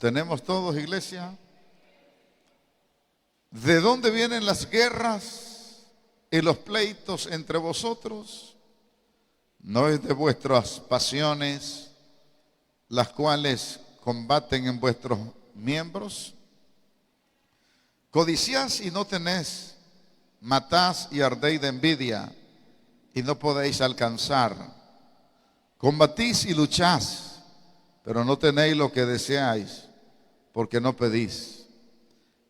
tenemos todos, iglesia? ¿De dónde vienen las guerras y los pleitos entre vosotros? ¿No es de vuestras pasiones las cuales combaten en vuestros miembros? Codiciáis y no tenéis, matás y ardéis de envidia y no podéis alcanzar. Combatís y luchás, pero no tenéis lo que deseáis, porque no pedís.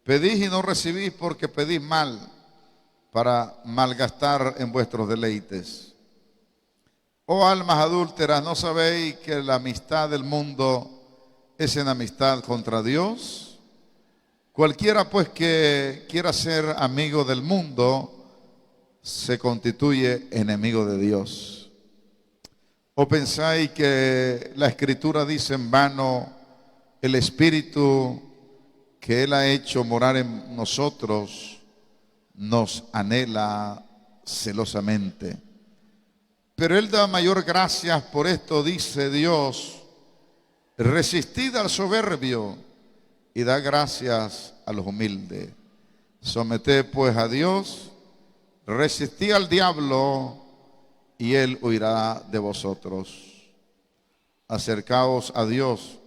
Pedís y no recibís porque pedís mal, para malgastar en vuestros deleites. Oh almas adúlteras, ¿no sabéis que la amistad del mundo es enemistad contra Dios? Cualquiera pues que quiera ser amigo del mundo, se constituye enemigo de Dios. ¿O pensáis que la Escritura dice en vano, el Espíritu que Él ha hecho morar en nosotros nos anhela celosamente? Pero Él da mayor gracias, por esto dice Dios, resistid al soberbio y da gracias a los humildes. Someted pues a Dios, resistid al diablo y Él huirá de vosotros. Acercaos a Dios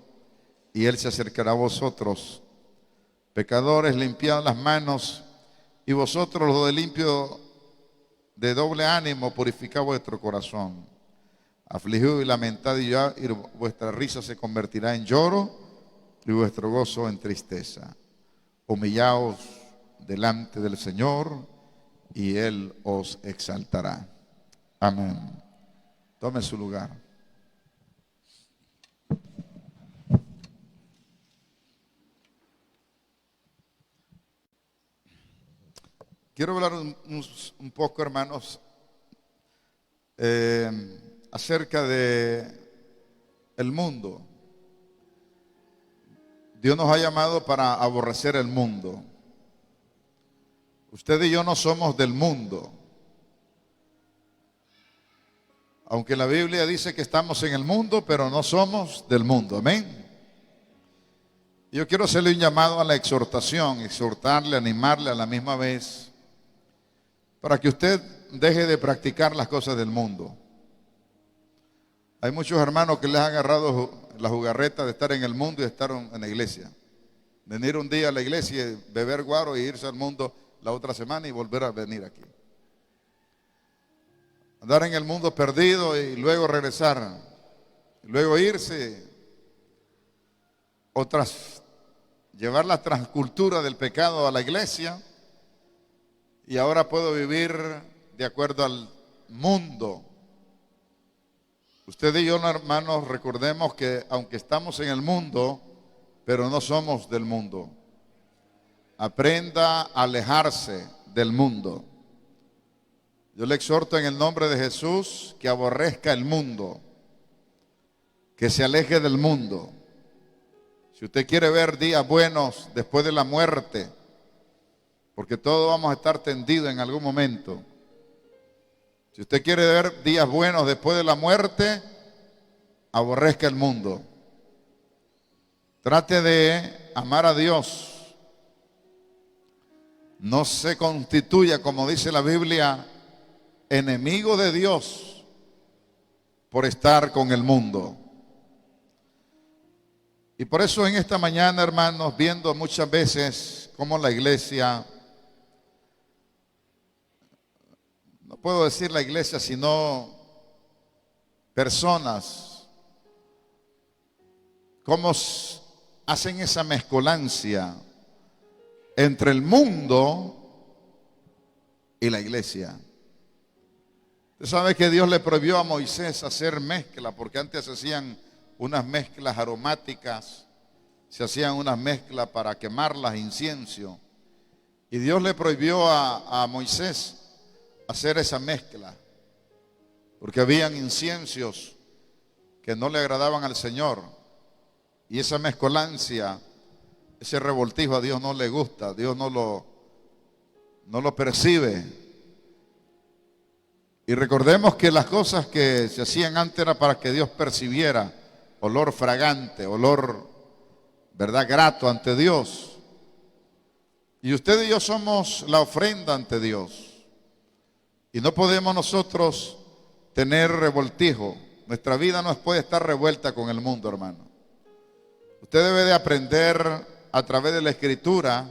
y Él se acercará a vosotros. Pecadores, limpiad las manos, y vosotros los de limpio de doble ánimo, purificad vuestro corazón. Afligido y lamentad y vuestra risa se convertirá en lloro y vuestro gozo en tristeza. Humillaos delante del Señor y Él os exaltará. Amén. Tome su lugar. Quiero hablar un poco, hermanos, acerca de el mundo. Dios nos ha llamado para aborrecer el mundo. Usted y yo no somos del mundo. Aunque la Biblia dice que estamos en el mundo, pero no somos del mundo. Amén. Yo quiero hacerle un llamado a la exhortación, exhortarle, animarle a la misma vez, para que usted deje de practicar las cosas del mundo. Hay muchos hermanos que les han agarrado la jugarreta de estar en el mundo y de estar en la iglesia. Venir un día a la iglesia, beber guaro y irse al mundo la otra semana y volver a venir aquí. Andar en el mundo perdido y luego regresar. Y luego irse. Llevar la transcultura del pecado a la iglesia. Y ahora puedo vivir de acuerdo al mundo. Usted y yo, hermanos, recordemos que aunque estamos en el mundo, pero no somos del mundo. Aprenda a alejarse del mundo. Yo le exhorto en el nombre de Jesús que aborrezca el mundo, que se aleje del mundo. Si usted quiere ver días buenos después de la muerte, porque todos vamos a estar tendidos en algún momento. Si usted quiere ver días buenos después de la muerte, aborrezca el mundo. Trate de amar a Dios. No se constituya, como dice la Biblia, enemigo de Dios por estar con el mundo. Y por eso en esta mañana, hermanos, viendo muchas veces cómo la iglesia, no puedo decir la iglesia, sino personas, cómo hacen esa mezcolancia entre el mundo y la iglesia. Usted sabe que Dios le prohibió a Moisés hacer mezcla, porque antes se hacían unas mezclas aromáticas, se hacían unas mezclas para quemarlas, incienso. Y Dios le prohibió a Moisés hacer esa mezcla, porque habían inciensos que no le agradaban al Señor. Y esa mezcolancia, ese revoltijo a Dios no le gusta, Dios no lo percibe. Y recordemos que las cosas que se hacían antes era para que Dios percibiera olor fragante, olor ¿verdad? Grato ante Dios. Y usted y yo somos la ofrenda ante Dios. Y no podemos nosotros tener revoltijo. Nuestra vida no puede estar revuelta con el mundo, hermano. Usted debe de aprender a través de la Escritura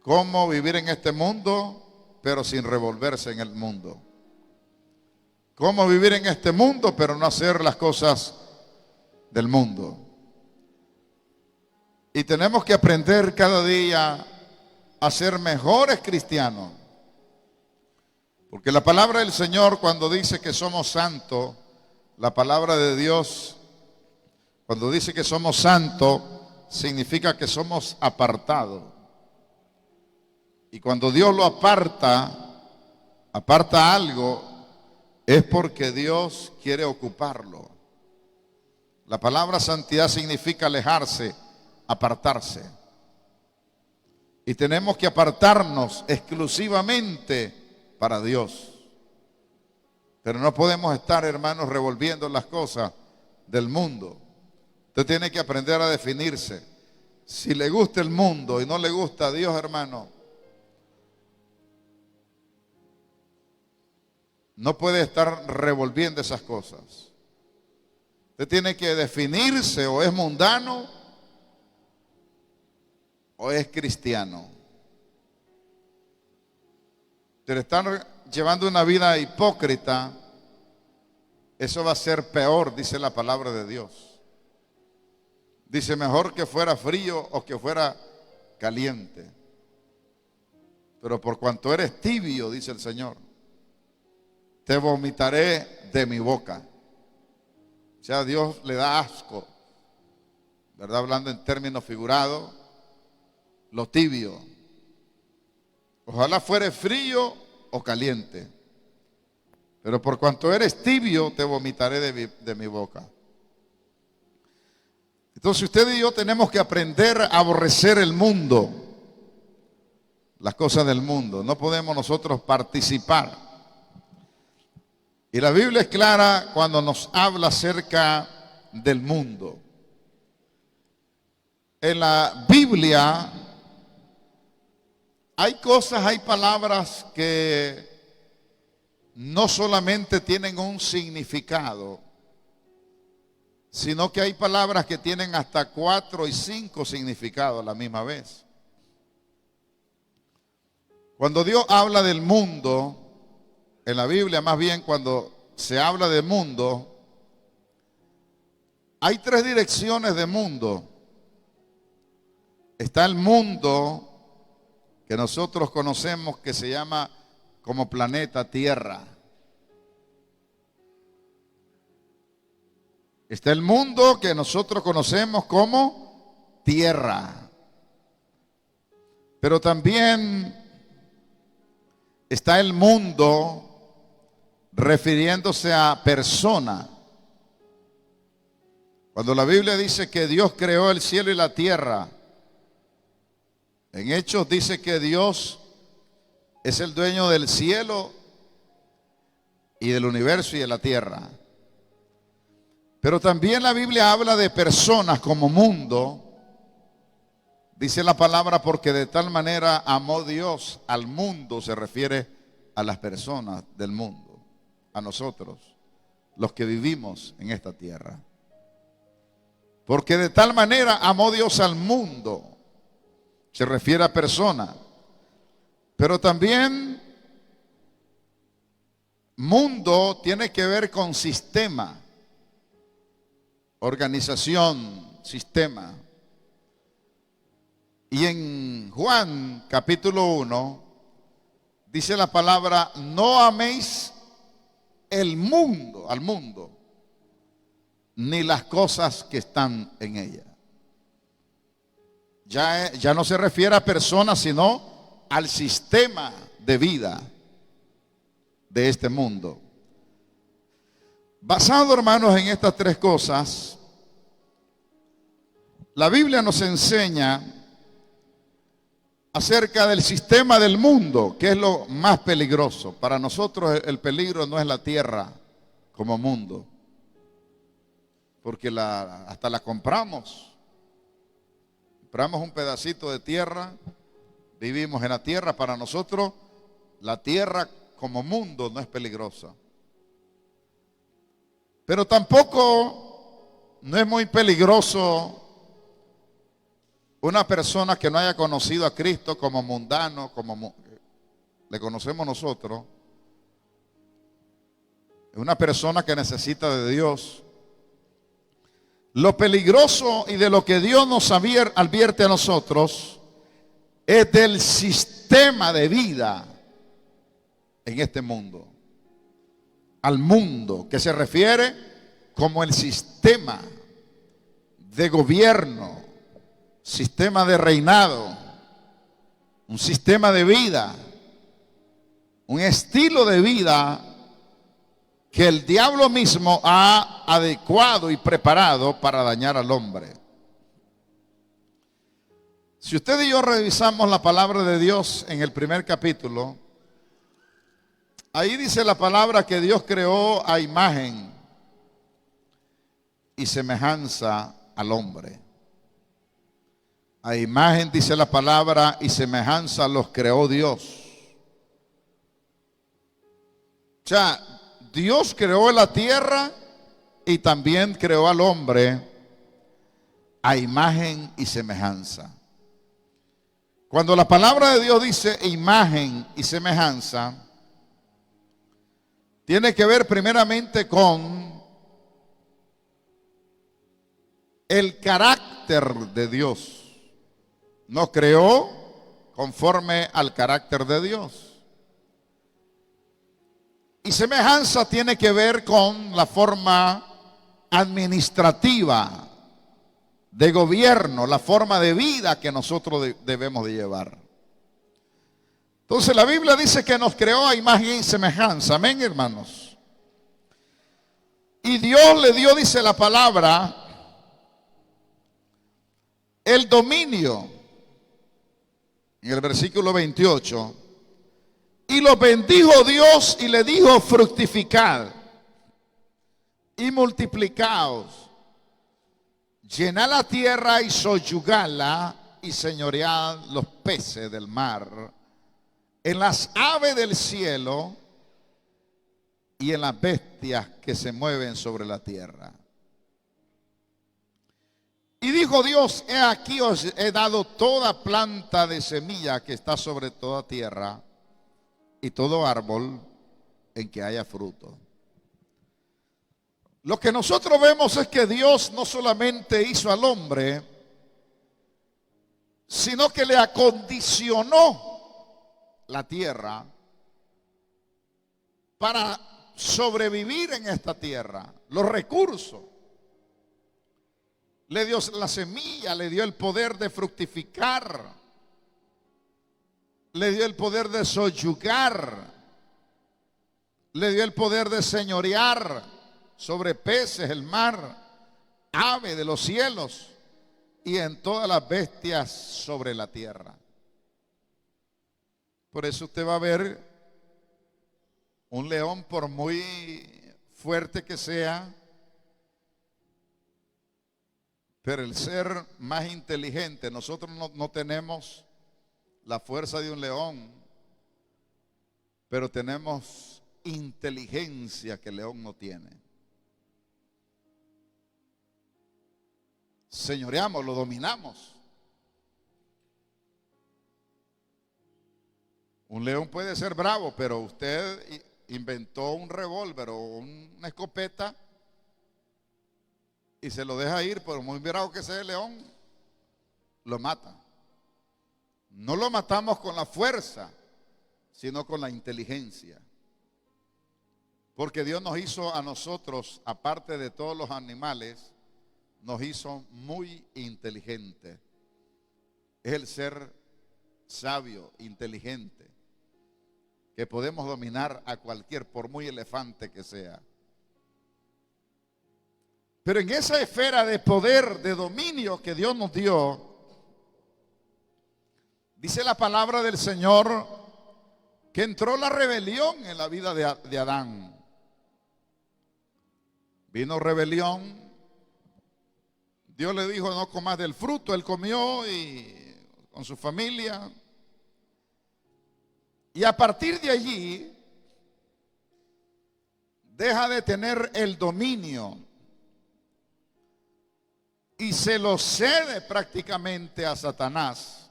cómo vivir en este mundo, pero sin revolverse en el mundo. Cómo vivir en este mundo, pero no hacer las cosas del mundo. Y tenemos que aprender cada día a ser mejores cristianos. Porque la palabra del Señor, cuando dice que somos santos, la palabra de Dios, cuando dice que somos santos, significa que somos apartados. Y cuando Dios lo aparta algo, es porque Dios quiere ocuparlo. La palabra santidad significa alejarse, apartarse. Y tenemos que apartarnos exclusivamente para Dios. Pero no podemos estar, hermanos, revolviendo las cosas del mundo. Usted tiene que aprender a definirse. Si le gusta el mundo y no le gusta a Dios, hermano, no puede estar revolviendo esas cosas. Usted tiene que definirse, o es mundano o es cristiano. Pero estar llevando una vida hipócrita, eso va a ser peor, dice la palabra de Dios. Dice, mejor que fuera frío o que fuera caliente. Pero por cuanto eres tibio, dice el Señor, te vomitaré de mi boca. O sea, Dios le da asco, ¿verdad? Hablando en términos figurados, lo tibio. Ojalá fuere frío o caliente. Pero por cuanto eres tibio, te vomitaré de mi boca. Entonces usted y yo tenemos que aprender a aborrecer el mundo, las cosas del mundo. No podemos nosotros participar. Y la Biblia es clara cuando nos habla acerca del mundo. En la Biblia hay cosas, hay palabras que no solamente tienen un significado, sino que hay palabras que tienen hasta 4 y 5 significados a la misma vez. Cuando Dios habla del mundo, en la Biblia más bien cuando se habla de mundo, hay 3 direcciones de mundo. Está el mundo que nosotros conocemos que se llama como planeta Tierra. Está el mundo que nosotros conocemos como Tierra. Pero también está el mundo refiriéndose a persona. Cuando la Biblia dice que Dios creó el cielo y la tierra, en Hechos dice que Dios es el dueño del cielo y del universo y de la tierra. Pero también la Biblia habla de personas como mundo. Dice la palabra, porque de tal manera amó Dios al mundo, se refiere a las personas del mundo, a nosotros, los que vivimos en esta tierra. Porque de tal manera amó Dios al mundo, se refiere a personas. Pero también mundo tiene que ver con sistema, organización, sistema. Y en Juan capítulo 1 dice la palabra, no améis el mundo, al mundo, ni las cosas que están en ella. Ya no se refiere a personas, sino al sistema de vida de este mundo. Basado, hermanos, en estas 3 cosas, la Biblia nos enseña acerca del sistema del mundo, que es lo más peligroso. Para nosotros el peligro no es la tierra como mundo, porque hasta la compramos. compramos un pedacito de tierra, vivimos en la tierra. Para nosotros, la tierra como mundo no es peligrosa. Pero tampoco no es muy peligroso una persona que no haya conocido a Cristo como mundano, como le conocemos nosotros. Es una persona que necesita de Dios. Lo peligroso y de lo que Dios nos advierte a nosotros es del sistema de vida en este mundo. Al mundo, que se refiere como el sistema de gobierno, sistema de reinado, un sistema de vida, un estilo de vida que el diablo mismo ha adecuado y preparado para dañar al hombre. Si usted y yo revisamos la palabra de Dios en el primer capítulo, ahí dice la palabra que Dios creó a imagen y semejanza al hombre. A imagen, dice la palabra, y semejanza los creó Dios. O sea, Dios creó la tierra y también creó al hombre a imagen y semejanza. Cuando la palabra de Dios dice imagen y semejanza, tiene que ver primeramente con el carácter de Dios. Nos creó conforme al carácter de Dios. Y semejanza tiene que ver con la forma administrativa de gobierno, la forma de vida que nosotros debemos de llevar. Entonces la Biblia dice que nos creó a imagen y semejanza. Amén, hermanos. Y Dios le dio, dice la palabra, el dominio. En el versículo 28. Y los bendijo Dios y le dijo: fructificad y multiplicaos, llenad la tierra y soyugadla y señoread los peces del mar, en las aves del cielo y en las bestias que se mueven sobre la tierra. Y dijo Dios: he aquí os he dado toda planta de semilla que está sobre toda tierra, y todo árbol en que haya fruto. Lo que nosotros vemos es que Dios no solamente hizo al hombre, sino que le acondicionó la tierra para sobrevivir en esta tierra, los recursos. Le dio la semilla, le dio el poder de fructificar, le dio el poder de soyugar, le dio el poder de señorear sobre peces, el mar, ave de los cielos y en todas las bestias sobre la tierra. Por eso usted va a ver un león, por muy fuerte que sea, pero el ser más inteligente, nosotros no tenemos la fuerza de un león, pero tenemos inteligencia que el león no tiene. Señoreamos, lo dominamos. Un león puede ser bravo, pero usted inventó un revólver o una escopeta y se lo deja ir, por muy bravo que sea el león, lo mata. No lo matamos con la fuerza, sino con la inteligencia. Porque Dios nos hizo a nosotros, aparte de todos los animales, nos hizo muy inteligentes. Es el ser sabio, inteligente, que podemos dominar a cualquier, por muy elefante que sea. Pero en esa esfera de poder, de dominio que Dios nos dio, dice la palabra del Señor que entró la rebelión en la vida de Adán. Vino rebelión. Dios le dijo no comas del fruto, él comió y con su familia. Y a partir de allí deja de tener el dominio y se lo cede prácticamente a Satanás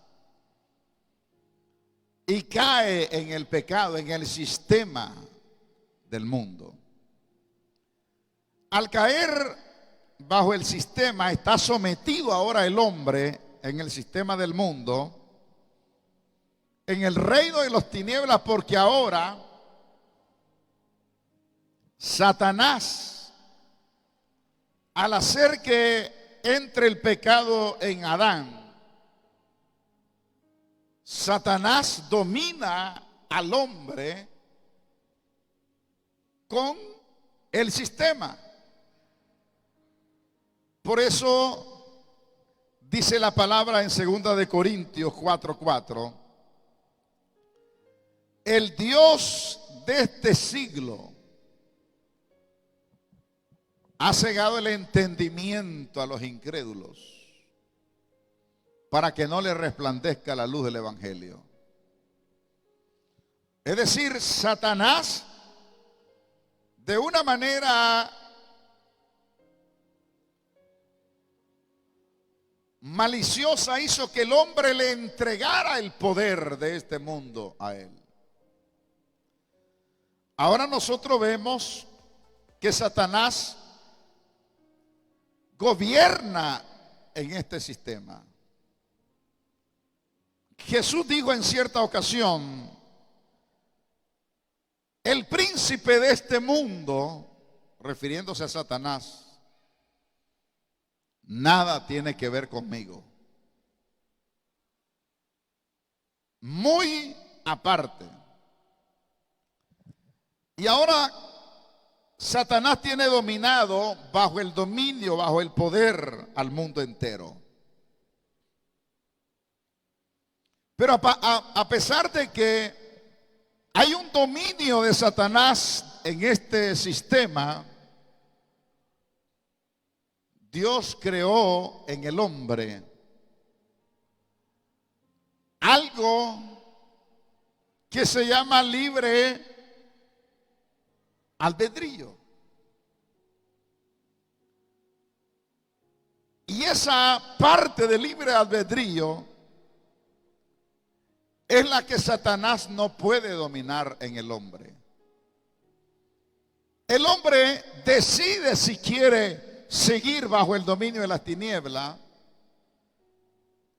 y cae en el pecado, en el sistema del mundo. Al caer bajo el sistema, está sometido ahora el hombre en el sistema del mundo, en el reino de las tinieblas, porque ahora Satanás, al hacer que entre el pecado en Adán, Satanás domina al hombre con el sistema. Por eso dice la palabra en 2 de Corintios 4:4, el Dios de este siglo ha cegado el entendimiento a los incrédulos para que no le resplandezca la luz del evangelio. Es decir, Satanás de una manera maliciosa hizo que el hombre le entregara el poder de este mundo a él. Ahora nosotros vemos que Satanás gobierna en este sistema. Jesús dijo en cierta ocasión, el príncipe de este mundo, refiriéndose a Satanás, nada tiene que ver conmigo. Muy aparte. Y ahora Satanás tiene dominado bajo el dominio, bajo el poder al mundo entero. Pero a pesar de que hay un dominio de Satanás en este sistema, Dios creó en el hombre algo que se llama libre albedrío. Y esa parte del libre albedrío es la que Satanás no puede dominar en el hombre. El hombre decide si quiere seguir bajo el dominio de las tinieblas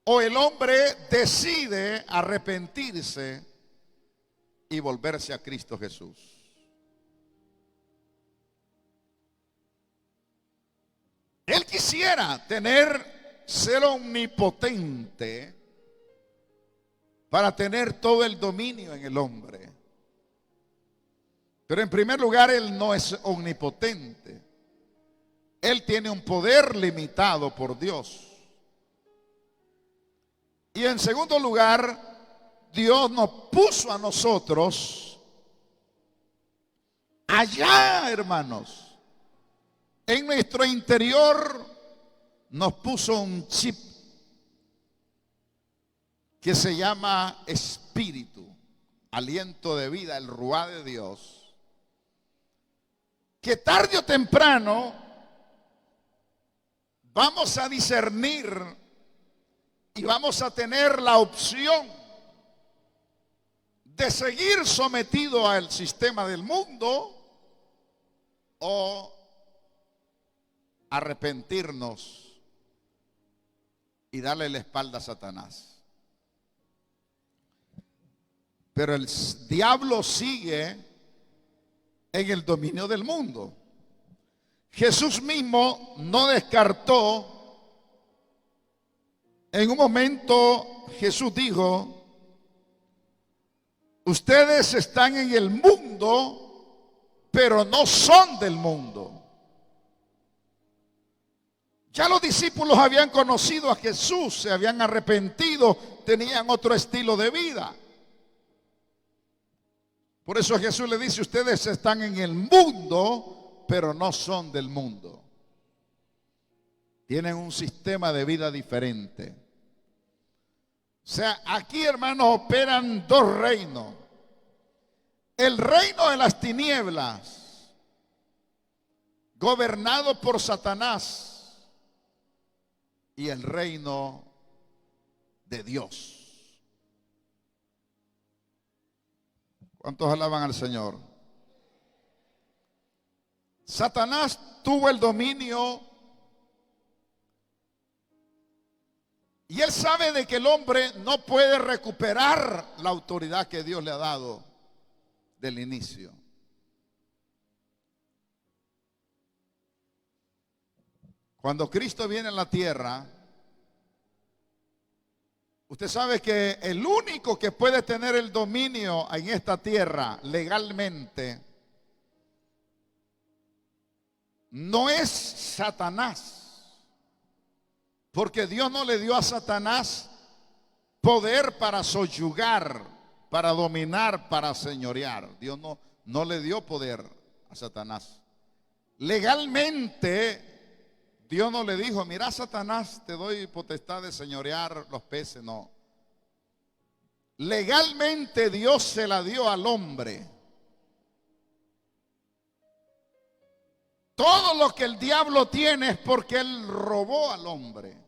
o el hombre decide arrepentirse y volverse a Cristo Jesús. Él quisiera ser omnipotente para tener todo el dominio en el hombre. Pero en primer lugar, él no es omnipotente. Él tiene un poder limitado por Dios. Y en segundo lugar, Dios nos puso a nosotros allá, hermanos. En nuestro interior nos puso un chip que se llama espíritu, aliento de vida, el ruá de Dios, que tarde o temprano vamos a discernir y vamos a tener la opción de seguir sometido al sistema del mundo o arrepentirnos y darle la espalda a Satanás. Pero el diablo sigue en el dominio del mundo. Jesús mismo no descartó. En un momento Jesús dijo, ustedes están en el mundo, pero no son del mundo. Ya los discípulos habían conocido a Jesús, se habían arrepentido, tenían otro estilo de vida. Por eso Jesús le dice, ustedes están en el mundo, pero no son del mundo. tienen un sistema de vida diferente. O sea, aquí, hermanos, operan dos reinos. El reino de las tinieblas, gobernado por Satanás, y el reino de Dios. ¿Cuántos alaban al Señor? Satanás tuvo el dominio y él sabe de que el hombre no puede recuperar la autoridad que Dios le ha dado del inicio. Cuando Cristo viene a la tierra, usted sabe que el único que puede tener el dominio en esta tierra legalmente no es Satanás, porque Dios no le dio a Satanás poder para soyugar, para dominar, para señorear. Dios no le dio poder a Satanás. Legalmente Dios no le dijo: mira, Satanás, te doy potestad de señorear los peces. No. Legalmente Dios se la dio al hombre. Todo lo que el diablo tiene es porque él robó al hombre.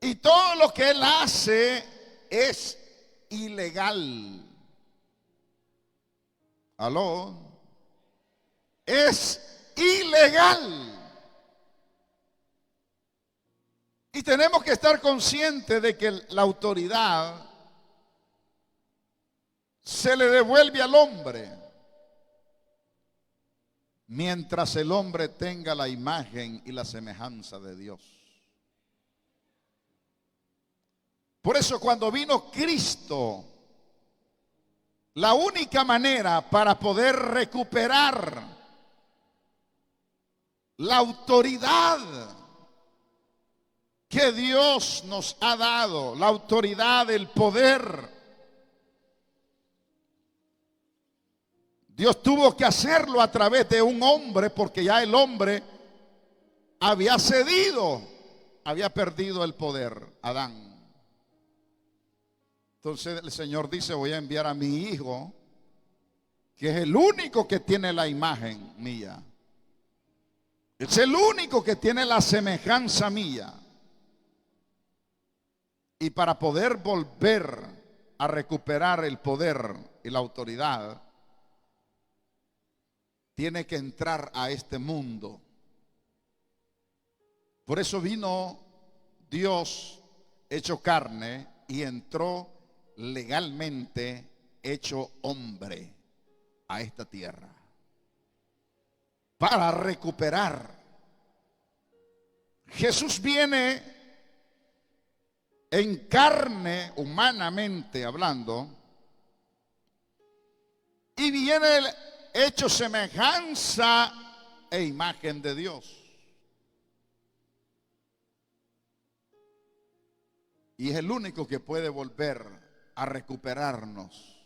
Y todo lo que él hace es ilegal. ¿Aló? Es ilegal. Y tenemos que estar conscientes de que la autoridad se le devuelve al hombre mientras el hombre tenga la imagen y la semejanza de Dios. Por eso cuando vino Cristo, la única manera para poder recuperar la autoridad que Dios nos ha dado, la autoridad, el poder, Dios tuvo que hacerlo a través de un hombre, porque ya el hombre había cedido, había perdido el poder, Adán. Entonces el Señor dice: voy a enviar a mi hijo, que es el único que tiene la imagen mía. Es el único que tiene la semejanza mía. Y para poder volver a recuperar el poder y la autoridad, tiene que entrar a este mundo. Por eso vino Dios hecho carne y entró legalmente hecho hombre a esta tierra para recuperar. Jesús viene en carne, humanamente hablando, y viene hecho semejanza e imagen de Dios. Y es el único que puede volver a recuperarnos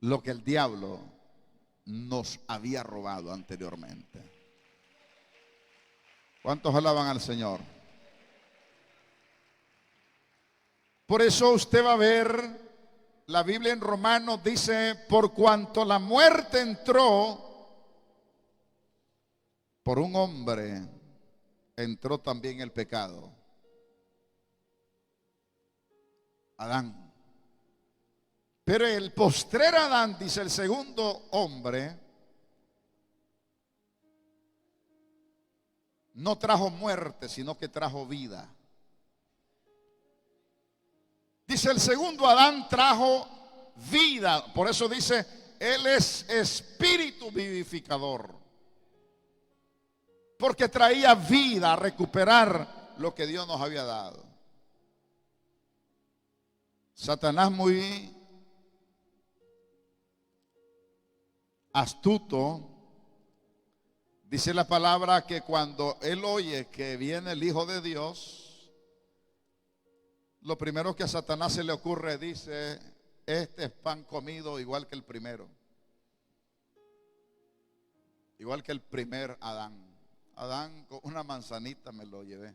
lo que el diablo nos había robado anteriormente. ¿Cuántos alaban al Señor? Por eso usted va a ver, la Biblia en Romanos dice: por cuanto la muerte entró por un hombre, entró también el pecado. Adán. Pero el postrer Adán, dice el segundo hombre, no trajo muerte, sino que trajo vida. Dice: el segundo Adán trajo vida. Por eso dice: él es espíritu vivificador, porque traía vida a recuperar lo que Dios nos había dado. Satanás, muy astuto, dice la palabra que cuando él oye que viene el Hijo de Dios, lo primero que a Satanás se le ocurre, dice: este es pan comido igual que el primero, igual que el primer Adán. Adán con una manzanita me lo llevé.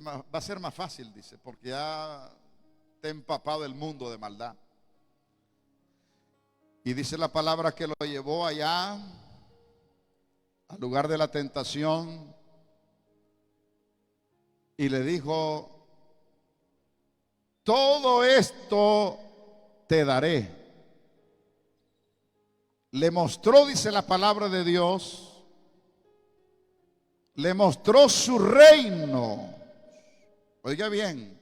Va a ser más fácil, dice, porque ya te ha empapado el mundo de maldad. Y dice la palabra que lo llevó allá al lugar de la tentación y le dijo: todo esto te daré. Le mostró, dice la palabra de Dios, le mostró su reino. Oiga bien,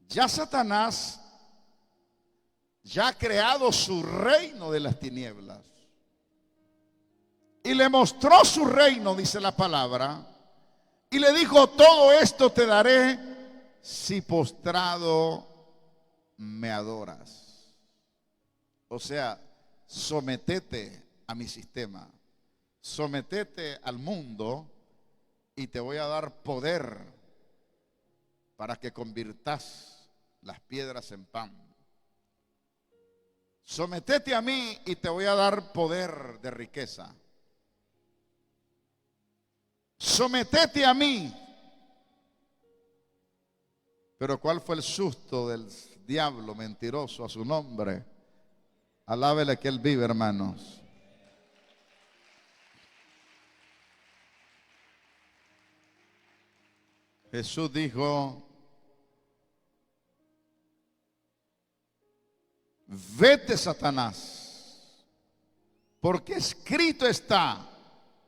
ya Satanás ya ha creado su reino de las tinieblas. Y le mostró su reino, dice la palabra, y le dijo: todo esto te daré si postrado me adoras. O sea, sometete a mi sistema, sometete al mundo y te voy a dar poder para que convirtas las piedras en pan. Sometete a mí y te voy a dar poder de riqueza. Sometete a mí. Pero ¿cuál fue el susto del diablo mentiroso a su nombre? Alábele que él vive, hermanos. Jesús dijo: vete, Satanás, porque escrito está: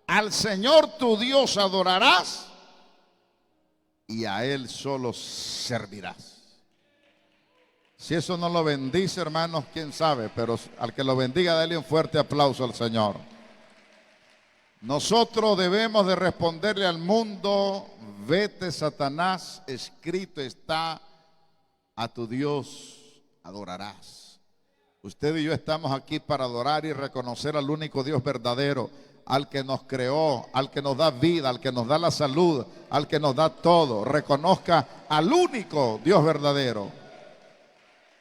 al Señor tu Dios adorarás y a Él solo servirás. Si eso no lo bendice, hermanos, quién sabe, pero al que lo bendiga, dale un fuerte aplauso al Señor. Nosotros debemos de responderle al mundo: vete, Satanás, escrito está, a tu Dios adorarás. Usted y yo estamos aquí para adorar y reconocer al único Dios verdadero, al que nos creó, al que nos da vida, al que nos da la salud, al que nos da todo. Reconozca al único Dios verdadero.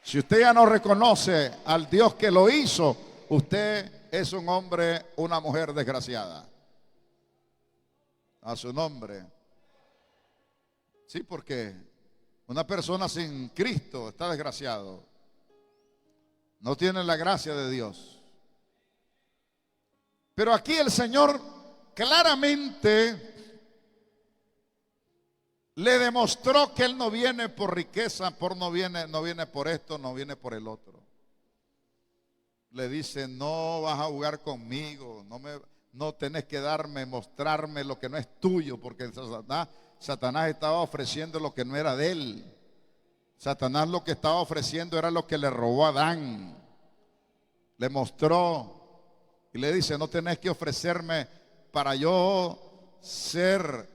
Si usted ya no reconoce al Dios que lo hizo, usted es un hombre, una mujer desgraciada. A su nombre. Sí, porque una persona sin Cristo está desgraciado. No tiene la gracia de Dios. Pero aquí el Señor claramente le demostró que Él no viene por riqueza, no viene por esto, no viene por el otro. Le dice: no vas a jugar conmigo, no tenés que mostrarme lo que no es tuyo, porque Satanás estaba ofreciendo lo que no era de él. Satanás lo que estaba ofreciendo era lo que le robó a Adán. Le mostró y le dice: no tenés que ofrecerme para yo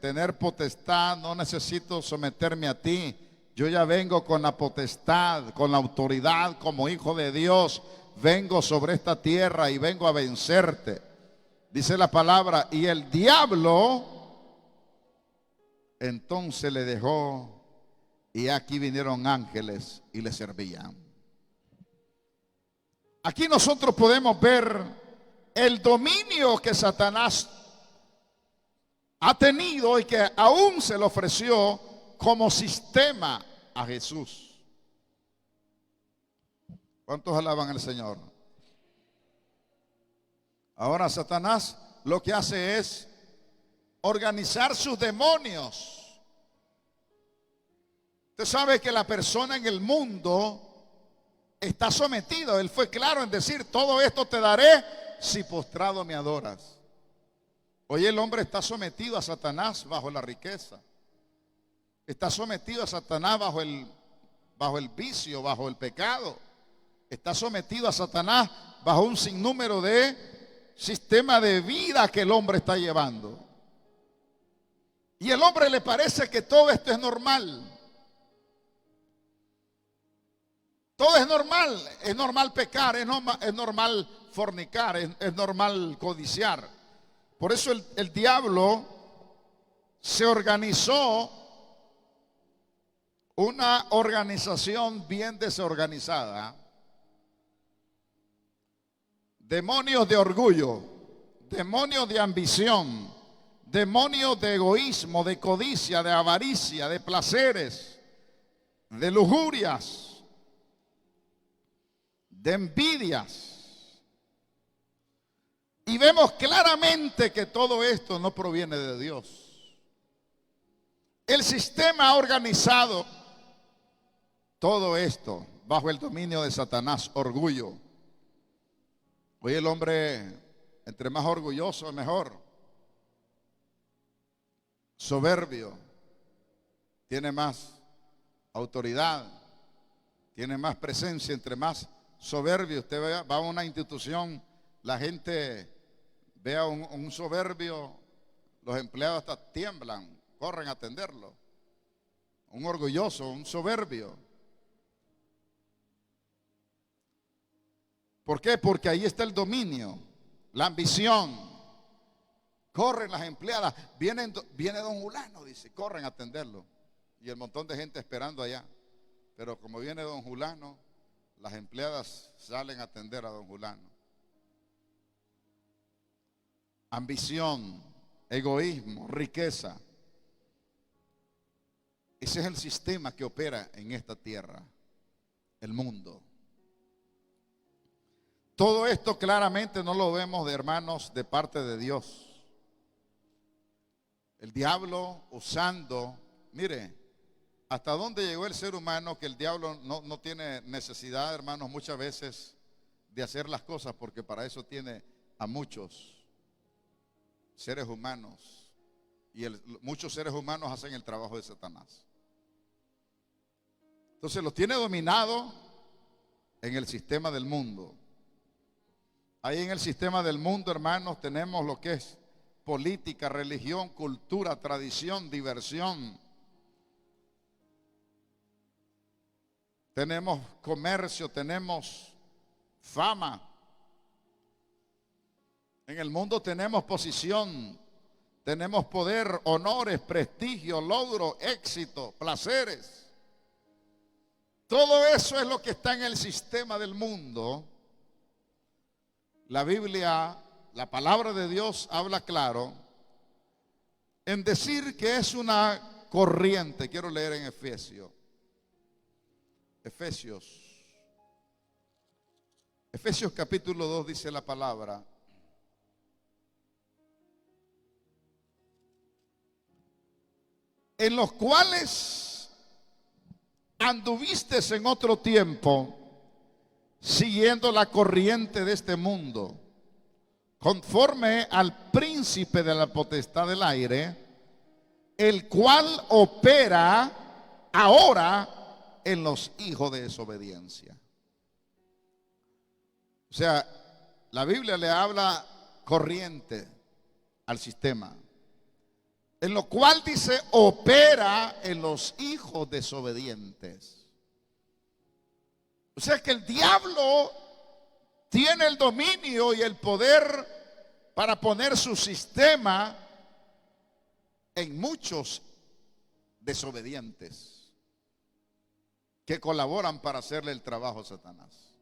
tener potestad, no necesito someterme a ti. Yo ya vengo con la potestad, con la autoridad como hijo de Dios. Vengo sobre esta tierra y vengo a vencerte. Dice la palabra: y el diablo entonces le dejó, y aquí vinieron ángeles y le servían. Aquí nosotros podemos ver el dominio que Satanás ha tenido y que aún se le ofreció como sistema a Jesús. ¿Cuántos alaban al Señor? Ahora Satanás lo que hace es organizar sus demonios. Usted sabe que la persona en el mundo está sometido. Él fue claro en decir: todo esto te daré si postrado me adoras. Hoy el hombre está sometido a Satanás bajo la riqueza. Está sometido a Satanás bajo el vicio, bajo el pecado. Está sometido a Satanás bajo un sinnúmero de sistema de vida que el hombre está llevando. Y el hombre le parece que todo esto es normal. Todo es normal pecar, es normal fornicar, es normal codiciar. Por eso el diablo se organizó una organización bien desorganizada demonios de orgullo, demonios de ambición, demonios de egoísmo, de codicia, de avaricia, de placeres, de lujurias, de envidias. Y vemos claramente que todo esto no proviene de Dios. El sistema ha organizado todo esto bajo el dominio de Satanás, orgullo. Hoy el hombre, entre más orgulloso es mejor. Soberbio, tiene más autoridad, tiene más presencia. Entre más soberbio usted va a una institución, la gente ve a un soberbio, los empleados hasta tiemblan, corren a atenderlo. Un orgulloso, un soberbio. ¿Por qué? Porque ahí está el dominio, la ambición. Corren las empleadas, viene don Julano, dice, corren a atenderlo. Y el montón de gente esperando allá. Pero como viene don Julano, las empleadas salen a atender a don Julano. Ambición, egoísmo, riqueza. Ese es el sistema que opera en esta tierra, el mundo. Todo esto claramente no lo vemos, de hermanos, de parte de Dios. El diablo usando, mire, hasta dónde llegó el ser humano, que el diablo no tiene necesidad, hermanos, muchas veces de hacer las cosas, porque para eso tiene a muchos seres humanos. Y muchos seres humanos hacen el trabajo de Satanás. Entonces los tiene dominado en el sistema del mundo. Ahí en el sistema del mundo, hermanos, tenemos lo que es política, religión, cultura, tradición, diversión. Tenemos comercio, tenemos fama. En el mundo tenemos posición, tenemos poder, honores, prestigio, logro, éxito, placeres. Todo eso es lo que está en el sistema del mundo. La Biblia, la palabra de Dios habla claro en decir que es una corriente. Quiero leer en Efesios capítulo 2 dice la palabra: en los cuales anduvistes en otro tiempo, siguiendo la corriente de este mundo, conforme al príncipe de la potestad del aire, el cual opera ahora en los hijos de desobediencia. O sea, la Biblia le habla corriente al sistema, en lo cual dice opera en los hijos desobedientes. O sea que el diablo tiene el dominio y el poder para poner su sistema en muchos desobedientes que colaboran para hacerle el trabajo a Satanás.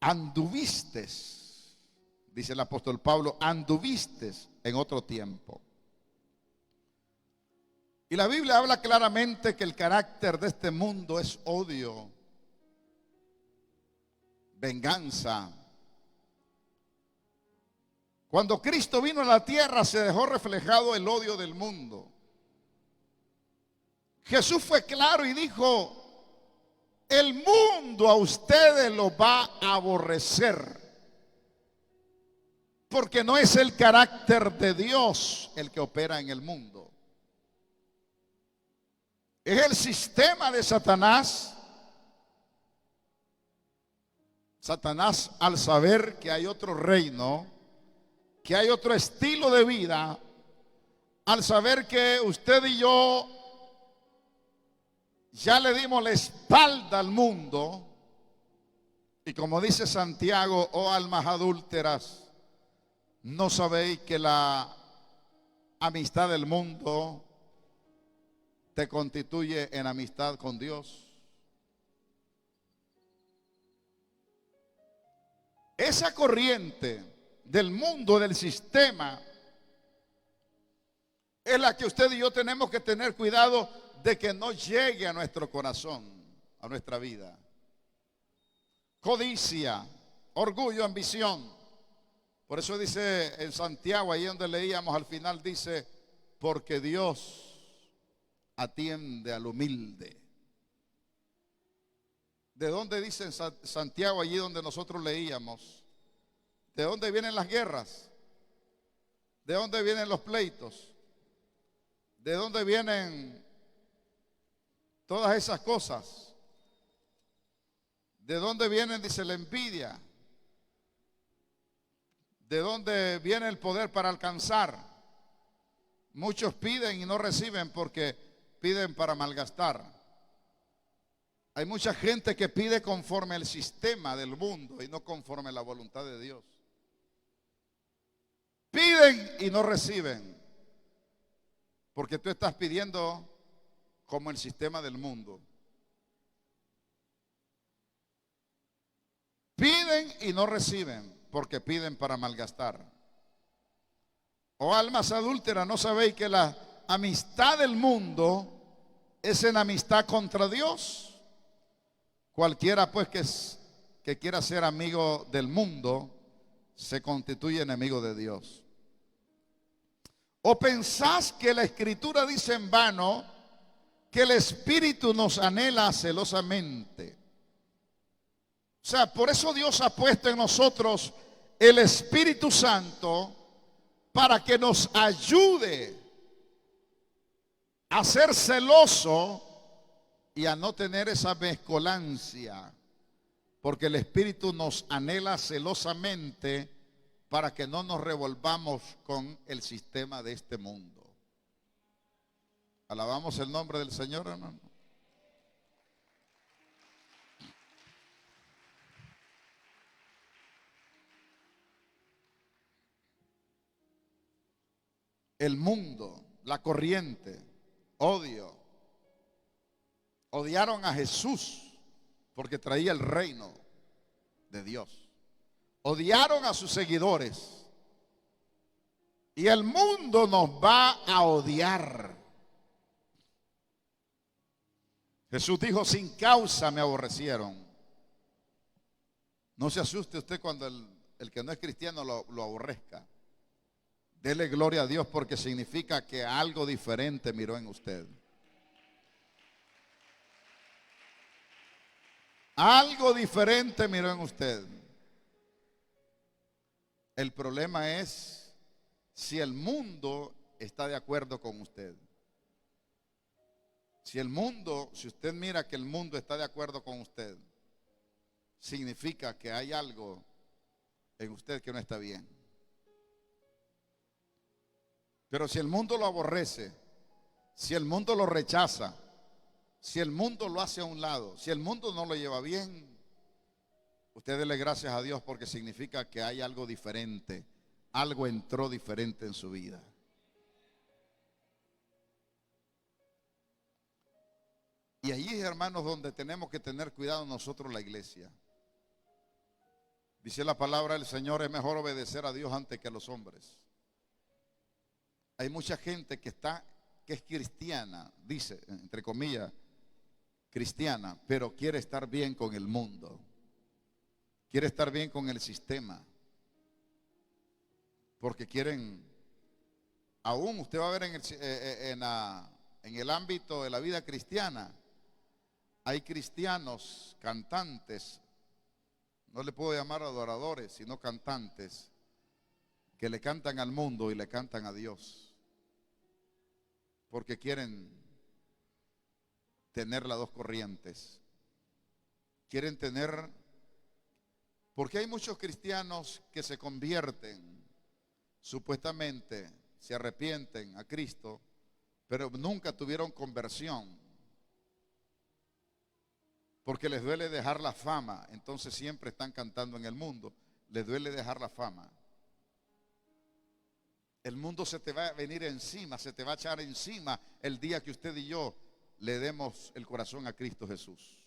Anduvistes, dice el apóstol Pablo, anduvistes en otro tiempo. Y la Biblia habla claramente que el carácter de este mundo es odio, venganza. Cuando Cristo vino a la tierra se dejó reflejado el odio del mundo. Jesús fue claro y dijo: el mundo a ustedes lo va a aborrecer, porque no es el carácter de Dios el que opera en el mundo. Es el sistema de Satanás. Satanás, al saber que hay otro reino, que hay otro estilo de vida, al saber que usted y yo ya le dimos la espalda al mundo, y como dice Santiago: oh almas adúlteras, ¿no sabéis que la amistad del mundo te constituye en amistad con Dios? Esa corriente del mundo, del sistema, es la que usted y yo tenemos que tener cuidado de que no llegue a nuestro corazón, a nuestra vida. Codicia, orgullo, ambición. Por eso dice en Santiago, ahí donde leíamos al final, dice, porque Dios atiende al humilde. ¿De dónde dice en Santiago, allí donde nosotros leíamos? ¿De dónde vienen las guerras? ¿De dónde vienen los pleitos? ¿De dónde vienen todas esas cosas? ¿De dónde vienen, dice, la envidia? ¿De dónde viene el poder para alcanzar? Muchos piden y no reciben porque piden para malgastar. Hay mucha gente que pide conforme al sistema del mundo y no conforme a la voluntad de Dios. Piden y no reciben porque tú estás pidiendo como el sistema del mundo. Piden y no reciben porque piden para malgastar. Oh almas adúlteras, ¿no sabéis que la amistad del mundo es enemistad contra Dios? Cualquiera pues que quiera ser amigo del mundo se constituye enemigo de Dios. ¿O pensás que la Escritura dice en vano que el Espíritu nos anhela celosamente? O sea, por eso Dios ha puesto en nosotros el Espíritu Santo para que nos ayude a ser celoso y a no tener esa mezcolancia, porque el Espíritu nos anhela celosamente para que no nos revolvamos con el sistema de este mundo. Alabamos el nombre del Señor, hermano. El mundo, la corriente, odio. Odiaron a Jesús porque traía el reino de Dios. Odiaron a sus seguidores. Y el mundo nos va a odiar. Jesús dijo, sin causa me aborrecieron. No se asuste usted cuando el que no es cristiano lo aborrezca. Dele gloria a Dios porque significa que algo diferente miró en usted. Algo diferente miró en usted. El problema es si el mundo está de acuerdo con usted. Si usted mira que el mundo está de acuerdo con usted, significa que hay algo en usted que no está bien. Pero si el mundo lo aborrece, si el mundo lo rechaza, si el mundo lo hace a un lado, si el mundo no lo lleva bien, usted dele gracias a Dios porque significa que hay algo diferente, algo entró diferente en su vida. Y allí, hermanos, donde tenemos que tener cuidado nosotros, la iglesia. Dice la palabra del Señor, es mejor obedecer a Dios antes que a los hombres. Hay mucha gente que es cristiana, dice, entre comillas, cristiana, pero quiere estar bien con el mundo. Quiere estar bien con el sistema. Porque quieren, aún usted va a ver en el ámbito de la vida cristiana, hay cristianos, cantantes, no le puedo llamar adoradores, sino cantantes, que le cantan al mundo y le cantan a Dios. Porque quieren tener las dos corrientes. Quieren tener, porque hay muchos cristianos que se convierten, supuestamente se arrepienten a Cristo, pero nunca tuvieron conversión. Porque les duele dejar la fama, entonces siempre están cantando en el mundo. Les duele dejar la fama. El mundo se te va a venir encima, se te va a echar encima el día que usted y yo le demos el corazón a Cristo Jesús.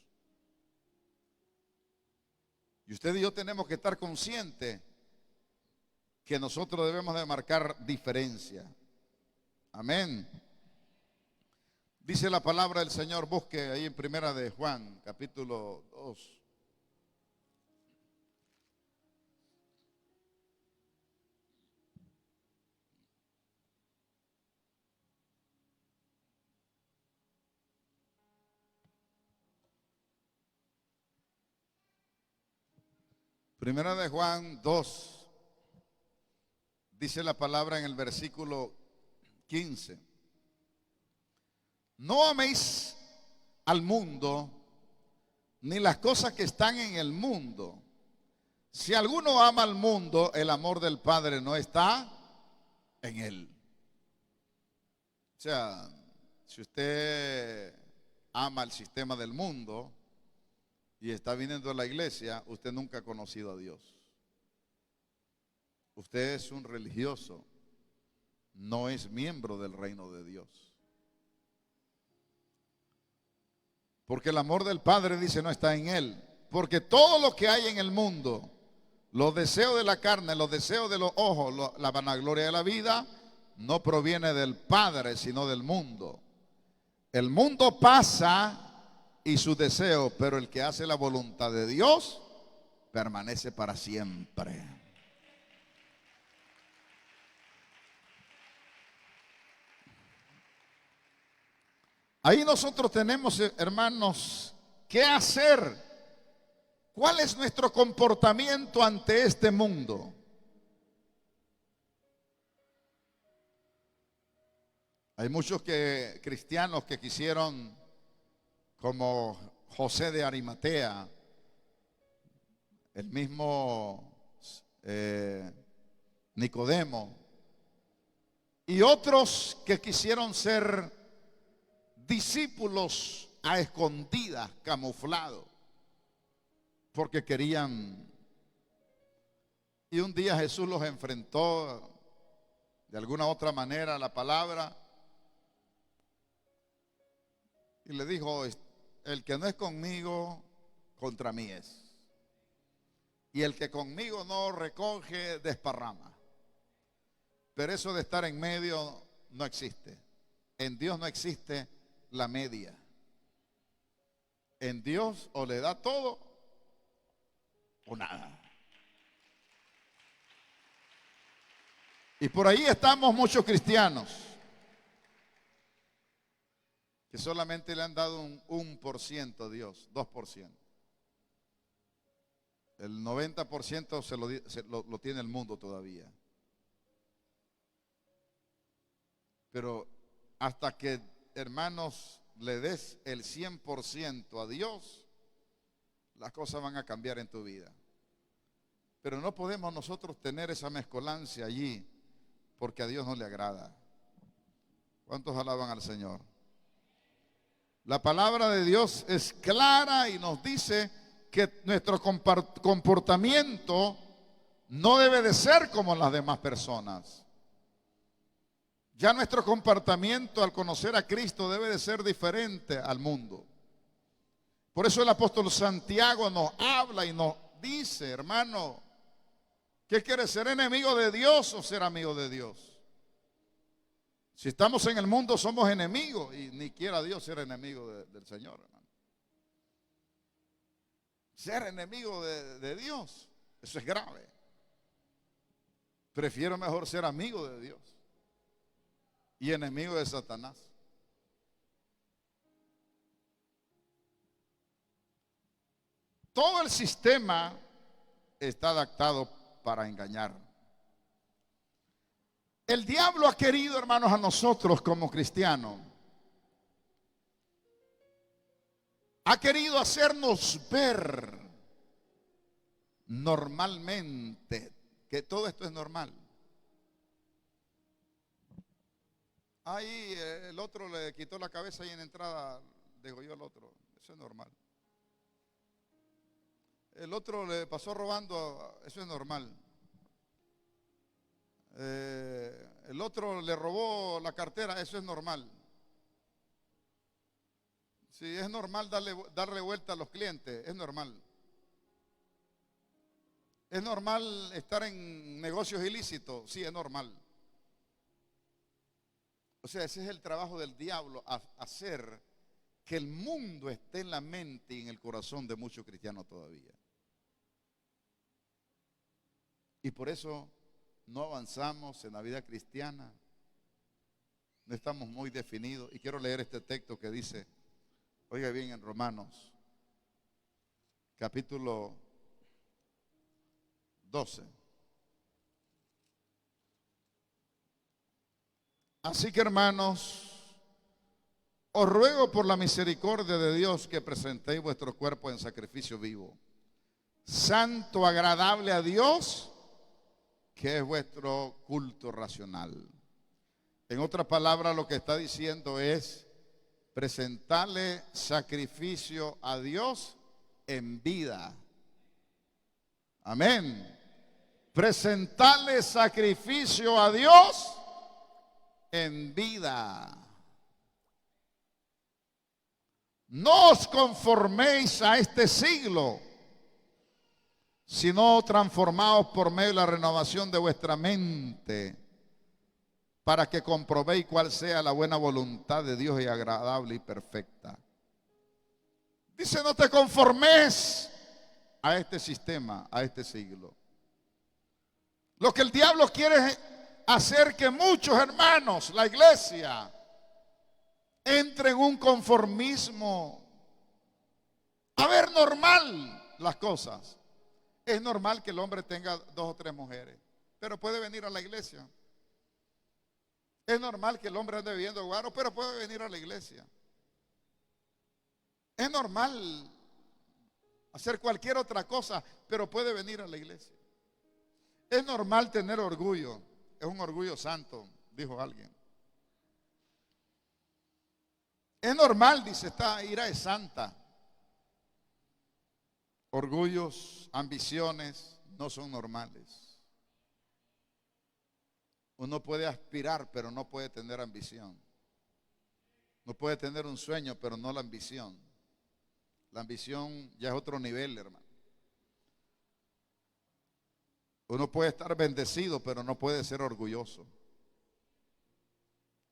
Y usted y yo tenemos que estar conscientes que nosotros debemos de marcar diferencia. Amén. Dice la palabra del Señor, busque ahí en Primera de Juan, capítulo 2. Primera de Juan 2, dice la palabra en el versículo 15. No améis al mundo, ni las cosas que están en el mundo. Si alguno ama al mundo, el amor del Padre no está en él. O sea, si usted ama el sistema del mundo y está viniendo a la iglesia, usted nunca ha conocido a Dios. Usted es un religioso, no es miembro del reino de Dios. Porque el amor del Padre, dice, no está en él. Porque todo lo que hay en el mundo, los deseos de la carne, los deseos de los ojos, la vanagloria de la vida, no proviene del Padre, sino del mundo. El mundo pasa y sus deseos, pero el que hace la voluntad de Dios permanece para siempre. Ahí nosotros tenemos, hermanos, ¿qué hacer? ¿Cuál es nuestro comportamiento ante este mundo? Hay muchos cristianos que quisieron, como José de Arimatea, el mismo Nicodemo, y otros que quisieron ser discípulos a escondidas, camuflados, porque querían. Y un día Jesús los enfrentó de alguna otra manera a la palabra y le dijo: el que no es conmigo, contra mí es. Y el que conmigo no recoge, desparrama. Pero eso de estar en medio no existe. En Dios no existe la media. En Dios o le da todo o nada. Y por ahí estamos muchos cristianos que solamente le han dado un 1% a Dios, 2%. El 90% lo tiene el mundo todavía. Pero hasta que, hermanos, le des el 100% a Dios, las cosas van a cambiar en tu vida. Pero no podemos nosotros tener esa mezcolancia allí, porque a Dios no le agrada. ¿Cuántos alaban al Señor? La palabra de Dios es clara y nos dice que nuestro comportamiento no debe de ser como las demás personas. Ya nuestro comportamiento al conocer a Cristo debe de ser diferente al mundo. Por eso el apóstol Santiago nos habla y nos dice: hermano, ¿qué quiere, ser enemigo de Dios o ser amigo de Dios? Si estamos en el mundo somos enemigos, y ni quiera Dios ser enemigo del Señor, hermano. Ser enemigo de Dios, eso es grave. Prefiero mejor ser amigo de Dios y enemigo de Satanás. Todo el sistema está adaptado para engañar. El diablo ha querido, hermanos, a nosotros como cristianos, ha querido hacernos ver normalmente que todo esto es normal. Ahí el otro le quitó la cabeza y en entrada degolló al otro. Eso es normal. El otro le pasó robando, eso es normal. El otro le robó la cartera, eso es normal. Si es normal darle vuelta a los clientes, es normal. ¿Es normal estar en negocios ilícitos? Sí, es normal. O sea, ese es el trabajo del diablo, hacer que el mundo esté en la mente y en el corazón de muchos cristianos todavía. Y por eso no avanzamos en la vida cristiana, no estamos muy definidos. Y quiero leer este texto que dice, oiga bien, en Romanos, capítulo 12. Así que, hermanos, os ruego por la misericordia de Dios que presentéis vuestro cuerpo en sacrificio vivo, santo, agradable a Dios, que es vuestro culto racional. En otras palabras, lo que está diciendo es presentarle sacrificio a Dios en vida. Amén. Presentarle sacrificio a Dios en vida. No os conforméis a este siglo, sino transformaos por medio de la renovación de vuestra mente, para que comprobéis cuál sea la buena voluntad de Dios y agradable y perfecta. Dice, no te conformes a este sistema, a este siglo. Lo que el diablo quiere es hacer que muchos hermanos, la iglesia, entre en un conformismo. A ver, normal las cosas. Es normal que el hombre tenga 2 o 3 mujeres, pero puede venir a la iglesia. Es normal que el hombre ande bebiendo guaro, pero puede venir a la iglesia. Es normal hacer cualquier otra cosa, pero puede venir a la iglesia. Es normal tener orgullo. Es un orgullo santo, dijo alguien. Es normal, dice, esta ira es santa. Orgullos, ambiciones no son normales. Uno puede aspirar, pero no puede tener ambición. No puede tener un sueño, pero no la ambición. La ambición ya es otro nivel, hermano. Uno puede estar bendecido, pero no puede ser orgulloso.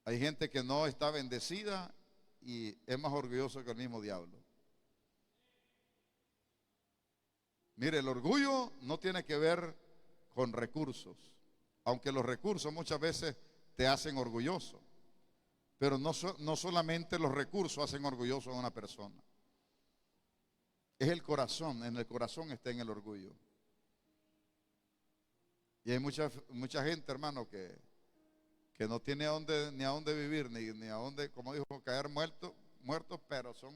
Hay gente que no está bendecida y es más orgulloso que el mismo diablo. Mire, el orgullo no tiene que ver con recursos, aunque los recursos muchas veces te hacen orgulloso, pero no solamente los recursos hacen orgulloso a una persona. Es el corazón, en el corazón está en el orgullo. Y hay mucha gente, hermano, que no tiene ni a dónde vivir, ni a dónde, como dijo, caer muertos, pero son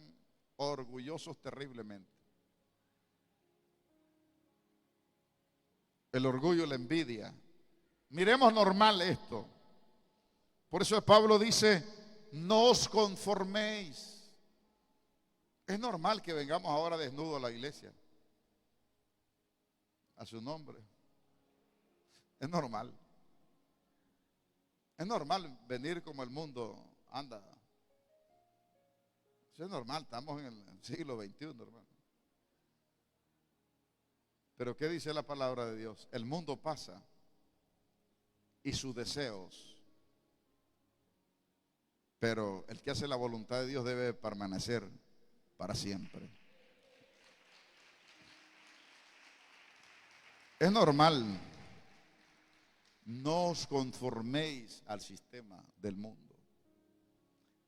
orgullosos terriblemente. El orgullo, la envidia. Miremos normal esto. Por eso Pablo dice, no os conforméis. Es normal que vengamos ahora desnudos a la iglesia. A su nombre. Es normal. Es normal venir como el mundo anda. Eso es normal, estamos en el siglo XXI, hermano. Pero ¿qué dice la palabra de Dios? El mundo pasa y sus deseos, pero el que hace la voluntad de Dios debe permanecer para siempre. Es normal. No os conforméis al sistema del mundo.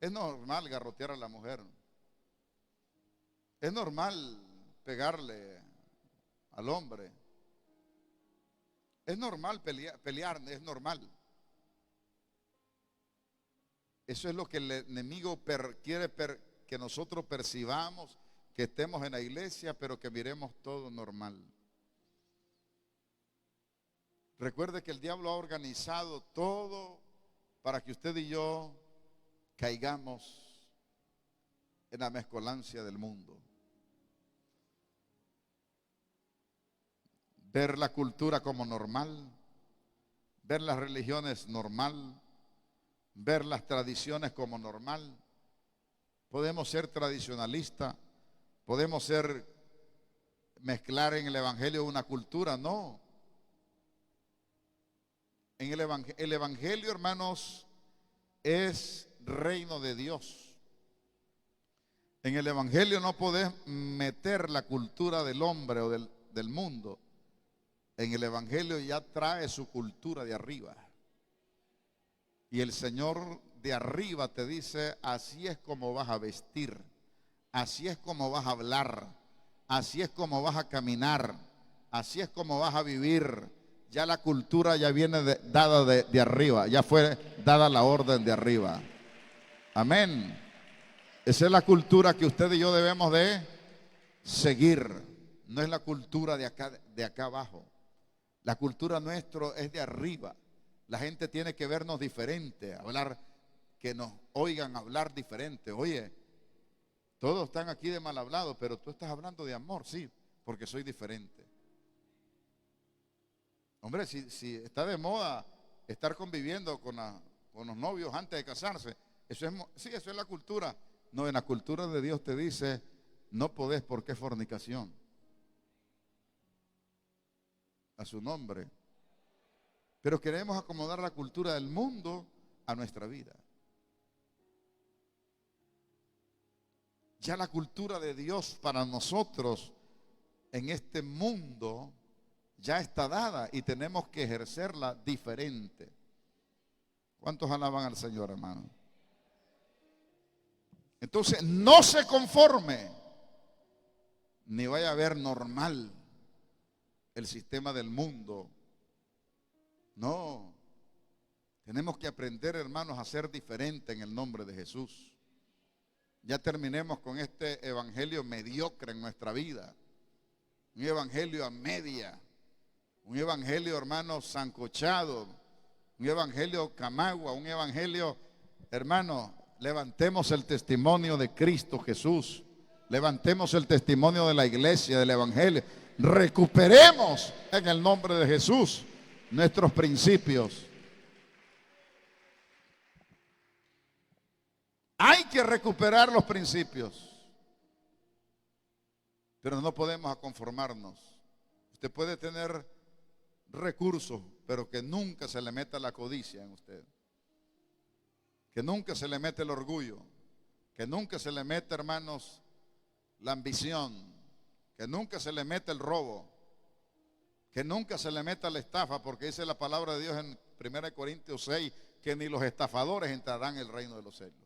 Es normal garrotear a la mujer. Es normal pegarle al hombre. Es normal pelear, es normal. Eso es lo que el enemigo quiere que nosotros percibamos, que estemos en la iglesia, pero que miremos todo normal. Recuerde que el diablo ha organizado todo para que usted y yo caigamos en la mezcolancia del mundo. Ver la cultura como normal, ver las religiones normal, ver las tradiciones como normal. Podemos ser tradicionalistas, podemos ser mezclar en el evangelio una cultura, no. En el evangelio, hermanos, es reino de Dios. En el evangelio no podés meter la cultura del hombre o del mundo. En el evangelio ya trae su cultura de arriba. Y el Señor de arriba te dice, así es como vas a vestir, así es como vas a hablar, así es como vas a caminar, así es como vas a vivir. Ya la cultura ya viene dada de arriba, ya fue dada la orden de arriba. Amén. Esa es la cultura que usted y yo debemos de seguir. No es la cultura de acá abajo. La cultura nuestra es de arriba. La gente tiene que vernos diferente, hablar, que nos oigan hablar diferente. Oye, todos están aquí de mal hablado, pero tú estás hablando de amor, sí, porque soy diferente. Hombre, si está de moda estar conviviendo con los novios antes de casarse, eso es la cultura. No, en la cultura de Dios te dice, no podés porque es fornicación. A su nombre. Pero queremos acomodar la cultura del mundo a nuestra vida. Ya la cultura de Dios para nosotros en este mundo ya está dada y tenemos que ejercerla diferente. ¿Cuántos alaban al Señor, hermano? Entonces, no se conforme, ni vaya a ver normal el sistema del mundo. No, tenemos que aprender, hermanos, a ser diferente en el nombre de Jesús. Ya terminemos con este evangelio mediocre en nuestra vida. Un evangelio a media. Un evangelio, hermanos, sancochado. Un evangelio camagua. Un evangelio, hermanos, levantemos el testimonio de Cristo Jesús. Levantemos el testimonio de la iglesia, del evangelio. Recuperemos en el nombre de Jesús nuestros principios. Hay que recuperar los principios, pero no podemos conformarnos. Usted puede tener recursos, pero que nunca se le meta la codicia en usted, que nunca se le mete el orgullo, que nunca se le meta, hermanos, la ambición, que nunca se le meta el robo, que nunca se le meta la estafa, porque dice la palabra de Dios en 1 Corintios 6 que ni los estafadores entrarán en el reino de los cielos.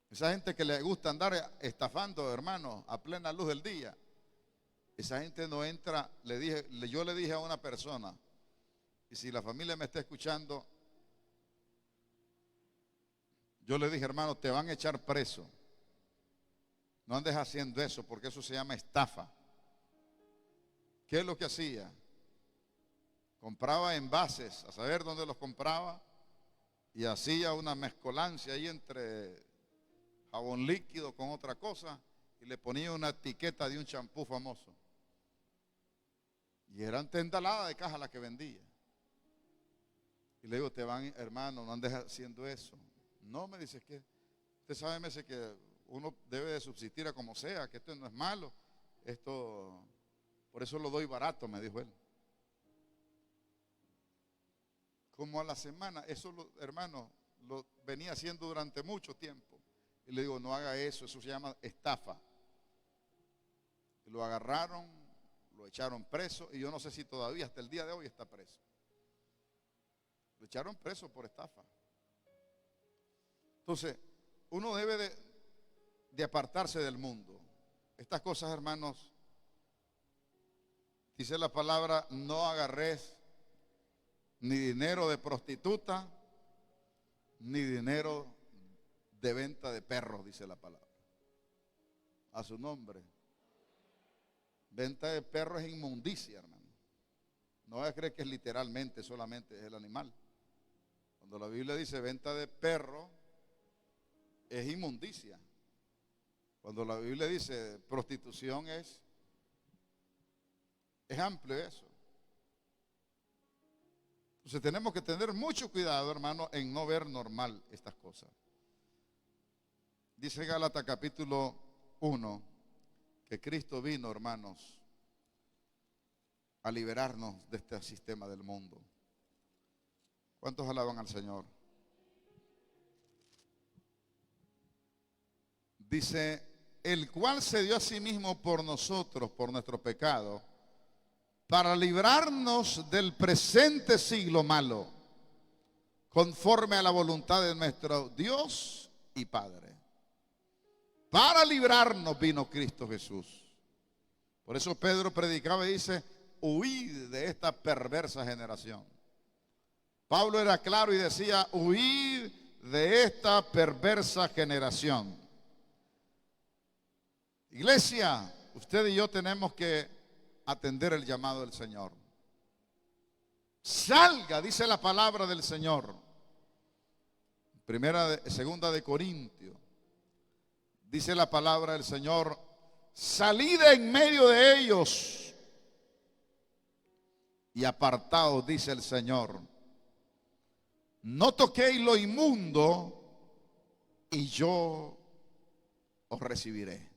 Esa gente que le gusta andar estafando, hermanos, a plena luz del día, esa gente no entra. Yo le dije a una persona, y si la familia me está escuchando, yo le dije, hermano, te van a echar preso. No andes haciendo eso, porque eso se llama estafa. ¿Qué es lo que hacía? Compraba envases, a saber dónde los compraba, y hacía una mezcolancia ahí entre jabón líquido con otra cosa, y le ponía una etiqueta de un champú famoso. Y eran tendaladas de caja la que vendía. Y le digo, hermano, no andes haciendo eso. No, me dice, que usted sabe, me dice que uno debe de subsistir a como sea, que esto no es malo, esto, por eso lo doy barato, me dijo él. Como a la semana, eso, hermano, lo venía haciendo durante mucho tiempo. Y le digo, no haga eso, eso se llama estafa. Y lo agarraron, lo echaron preso, y yo no sé si todavía hasta el día de hoy está preso. Lo echaron preso por estafa. Entonces, uno debe de apartarse del mundo. Estas cosas, hermanos, dice la palabra, no agarres ni dinero de prostituta, ni dinero de venta de perros, dice la palabra. A su nombre. Venta de perros es inmundicia, hermano. No voy a creer que es literalmente, solamente es el animal. Cuando la Biblia dice venta de perro, es inmundicia. Cuando la Biblia dice prostitución, es amplio eso. Entonces tenemos que tener mucho cuidado, hermano, en no ver normal estas cosas. Dice Gálatas capítulo 1 que Cristo vino, hermanos, a liberarnos de este sistema del mundo. ¿Cuántos alaban al Señor? Dice, el cual se dio a sí mismo por nosotros, por nuestro pecado, para librarnos del presente siglo malo, conforme a la voluntad de nuestro Dios y Padre. Para librarnos vino Cristo Jesús. Por eso Pedro predicaba y dice, huid de esta perversa generación. Pablo era claro y decía, huid de esta perversa generación. Iglesia, usted y yo tenemos que atender el llamado del Señor. Salga, dice la palabra del Señor. Segunda de Corintios. Dice la palabra del Señor, salid en medio de ellos y apartaos, dice el Señor. No toquéis lo inmundo y yo os recibiré.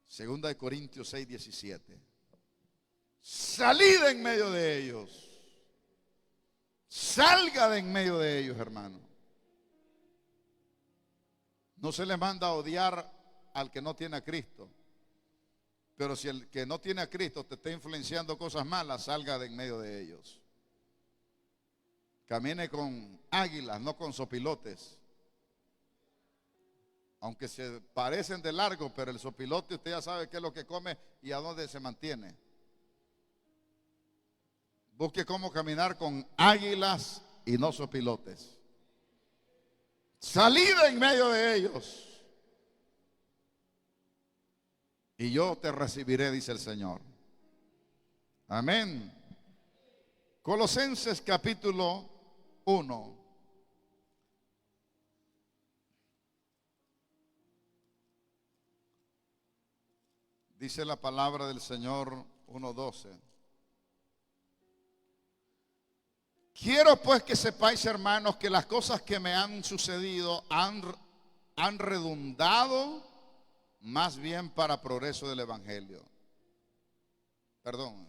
Segunda de Corintios 6, 17. Salid en medio de ellos. Salga de en medio de ellos, hermano. No se le manda a odiar al que no tiene a Cristo. Pero si el que no tiene a Cristo te está influenciando cosas malas, salga de en medio de ellos. Camine con águilas, no con sopilotes. Aunque se parecen de largo, pero el sopilote usted ya sabe qué es lo que come y a dónde se mantiene. Busque cómo caminar con águilas y no sopilotes. Salid en medio de ellos y yo te recibiré, dice el Señor. Amén. Colosenses capítulo 1. Dice la palabra del Señor 1:12. Quiero pues que sepáis, hermanos, que las cosas que me han sucedido han redundado más bien para progreso del Evangelio. Perdón,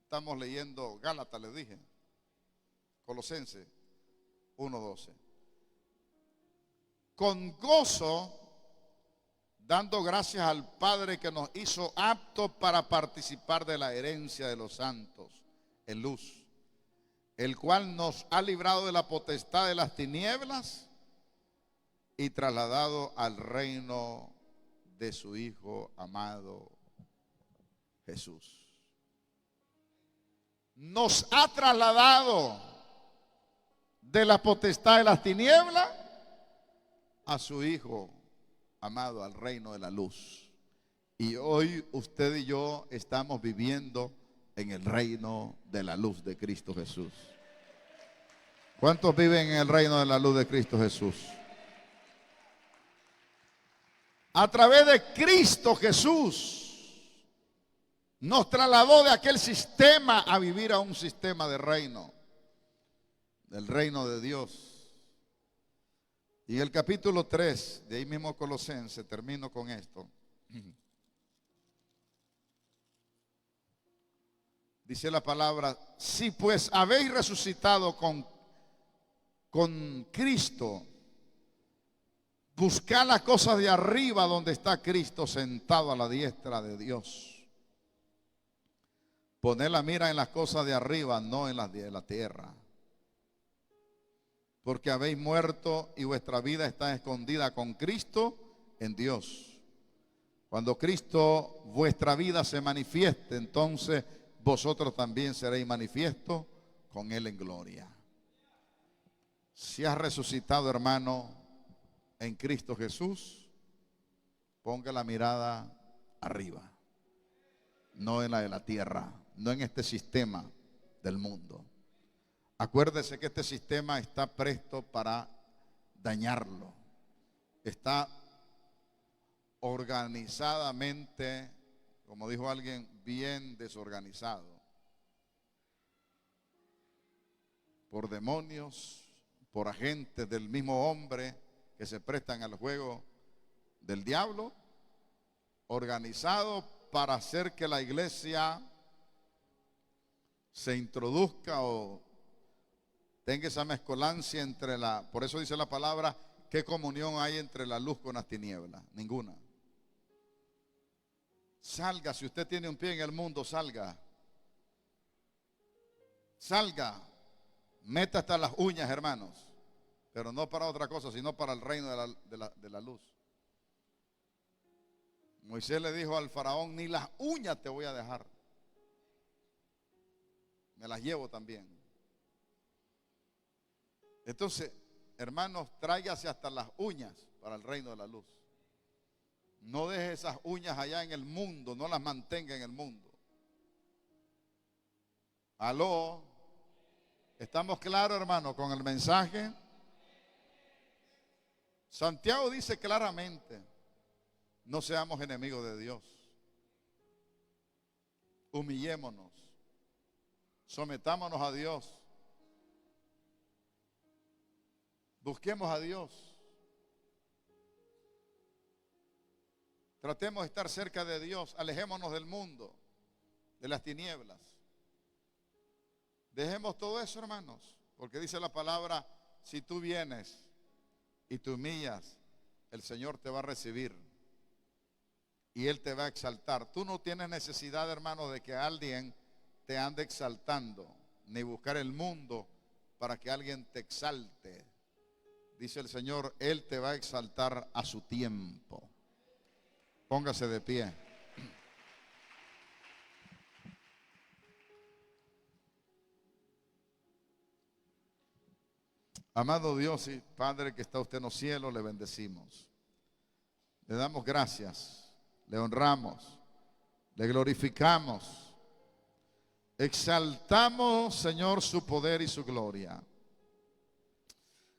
estamos leyendo Gálatas, les dije. Colosenses 1:12. Con gozo, dando gracias al Padre que nos hizo aptos para participar de la herencia de los santos en luz, el cual nos ha librado de la potestad de las tinieblas y trasladado al reino de su Hijo amado Jesús. Nos ha trasladado de la potestad de las tinieblas a su Hijo amado, al reino de la luz. Y hoy usted y yo estamos viviendo en el reino de la luz de Cristo Jesús. ¿Cuántos viven en el reino de la luz de Cristo Jesús? A través de Cristo Jesús nos trasladó de aquel sistema a vivir a un sistema de reino, del reino de Dios. Y en el capítulo 3, de ahí mismo Colosenses, termino con esto. Dice la palabra, si pues habéis resucitado con Cristo, buscad las cosas de arriba donde está Cristo sentado a la diestra de Dios. Poned la mira en las cosas de arriba, no en las de la tierra. Porque habéis muerto y vuestra vida está escondida con Cristo en Dios. Cuando Cristo, vuestra vida, se manifieste, entonces vosotros también seréis manifiestos con Él en gloria. Si has resucitado, hermano, en Cristo Jesús, ponga la mirada arriba, no en la de la tierra, no en este sistema del mundo. Acuérdese que este sistema está presto para dañarlo. Está organizadamente, como dijo alguien, bien desorganizado. Por demonios, por agentes del mismo hombre que se prestan al juego del diablo, organizado para hacer que la iglesia se introduzca o tenga esa mezcolancia entre por eso dice la palabra, ¿qué comunión hay entre la luz con las tinieblas? Ninguna. Salga, si usted tiene un pie en el mundo, salga. Salga. Meta hasta las uñas, hermanos. Pero no para otra cosa, sino para el reino de la luz. Moisés le dijo al faraón, ni las uñas te voy a dejar. Me las llevo también. Entonces, hermanos, tráigase hasta las uñas para el reino de la luz. No deje esas uñas allá en el mundo, no las mantenga en el mundo. Aló, ¿estamos claros, hermano, con el mensaje? Santiago dice claramente, no seamos enemigos de Dios. Humillémonos, sometámonos a Dios, busquemos a Dios. Tratemos de estar cerca de Dios, alejémonos del mundo, de las tinieblas. Dejemos todo eso, hermanos, porque dice la palabra, si tú vienes y te humillas, el Señor te va a recibir y Él te va a exaltar. Tú no tienes necesidad, hermano, de que alguien te ande exaltando, ni buscar el mundo para que alguien te exalte. Dice el Señor, Él te va a exaltar a su tiempo. Póngase de pie. Amado Dios y Padre que está usted en los cielos, le bendecimos. Le damos gracias, le honramos, le glorificamos. Exaltamos, Señor, su poder y su gloria.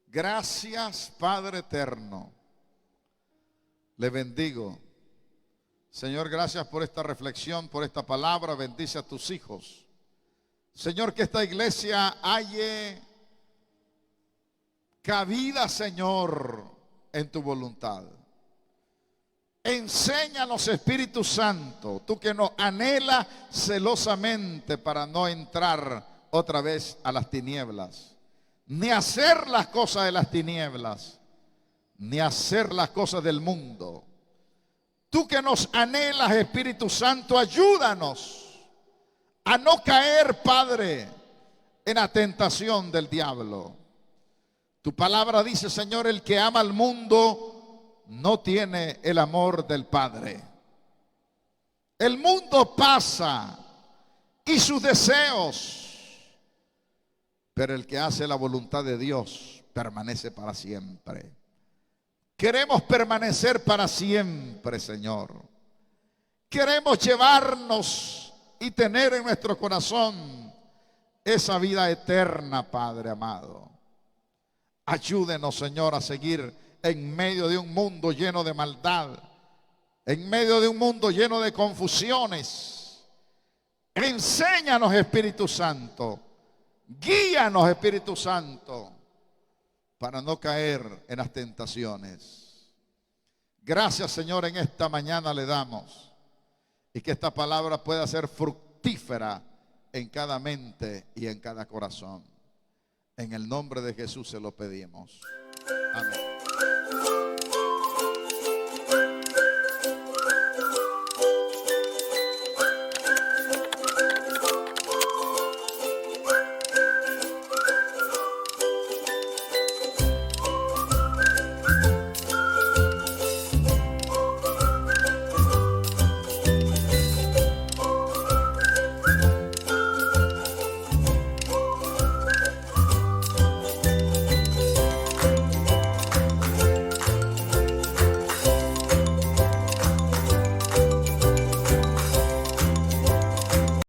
Gracias, Padre eterno. Le bendigo. Señor, gracias por esta reflexión, por esta palabra. Bendice a tus hijos. Señor, que esta iglesia halle cabida, Señor, en tu voluntad. Enséñanos, Espíritu Santo, tú que nos anhelas celosamente para no entrar otra vez a las tinieblas, ni hacer las cosas de las tinieblas, ni hacer las cosas del mundo. Tú que nos anhelas, Espíritu Santo, ayúdanos a no caer, Padre, en la tentación del diablo. Tu palabra dice, Señor, el que ama al mundo no tiene el amor del Padre. El mundo pasa y sus deseos, pero el que hace la voluntad de Dios permanece para siempre. Queremos permanecer para siempre, Señor. Queremos llevarnos y tener en nuestro corazón esa vida eterna, Padre amado. Ayúdenos, Señor, a seguir en medio de un mundo lleno de maldad, en medio de un mundo lleno de confusiones. Enséñanos, Espíritu Santo. Guíanos, Espíritu Santo, para no caer en las tentaciones. Gracias, Señor, en esta mañana le damos. Y que esta palabra pueda ser fructífera en cada mente y en cada corazón. En el nombre de Jesús se lo pedimos. Amén.